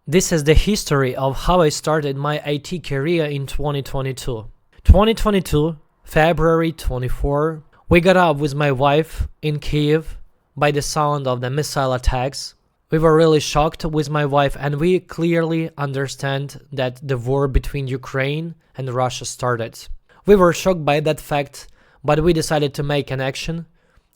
This is the history of how I started my IT career in 2022. 2022, February 24, we got up with my wife in Kiev by the sound of the missile attacks. We were really shocked with my wife, and we clearly understand that the war between Ukraine and Russia started. We were shocked by that fact, but we decided to make an action.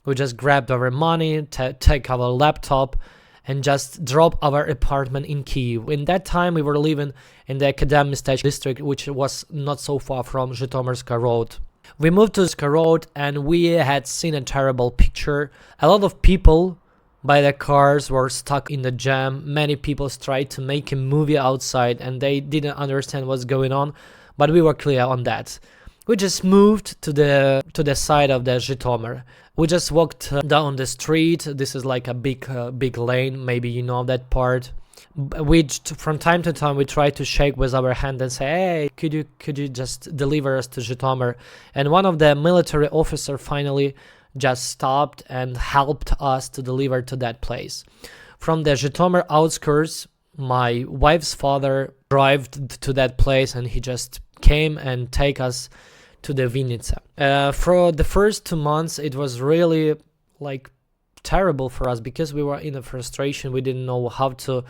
We just grabbed our money, take our laptop, and just drop our apartment in Kyiv. In that time, we were living in the Academic district, which was not so far from Zhytomyrska road. We moved to Zhytomyrska road, and we had seen a terrible picture. A lot of people by the cars were stuck in the jam. Many people tried to make a movie outside, and they didn't understand what's going on, but we were clear on that. We just moved to the side of the Zhytomyr. We just walked down the street. This is like a big lane. Maybe you know that part. From time to time we tried to shake with our hand and say, "Hey, could you just deliver us to Zhytomyr?" And one of the military officer finally just stopped and helped us to deliver to that place. From the Zhytomyr outskirts, my wife's father drove to that place, and he just came and take us to the Vinnytsia. For the first 2 months, it was really like terrible for us because we were in a frustration. We didn't know how to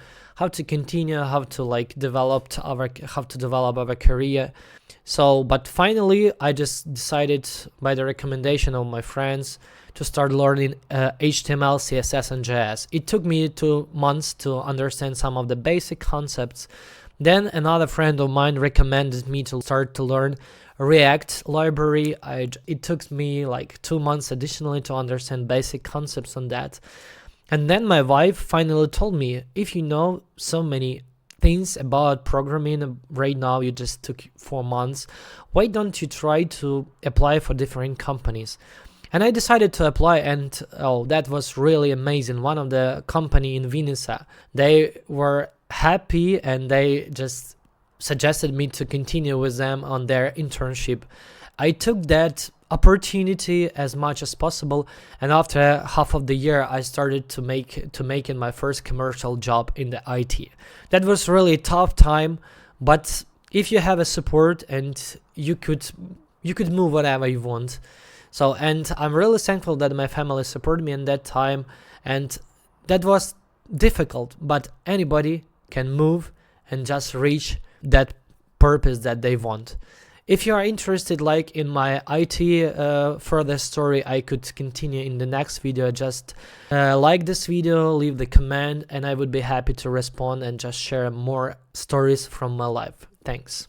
continue, how to develop our career. So, but finally, I just decided by the recommendation of my friends to start learning HTML, CSS, and JS. It took me 2 months to understand some of the basic concepts. Then another friend of mine recommended me to start to learn React library. It took me like 2 months additionally to understand basic concepts on that. And then my wife finally told me, if you know so many things about programming right now, you just took 4 months, why don't you try to apply for different companies? And I decided to apply, and that was really amazing. One of the company in Vinnytsia, they were happy, and they just suggested me to continue with them on their internship. I took that opportunity as much as possible, and after half of the year I started to make in my first commercial job in the IT. That was really a tough time, but if you have a support, and you could move whatever you want. So, and I'm really thankful that my family supported me in that time, and that was difficult, but anybody can move and just reach that purpose that they want. If you are interested in my IT further story, I could continue in the next video. Just like this video, leave the comment, and I would be happy to respond and just share more stories from my life. Thanks.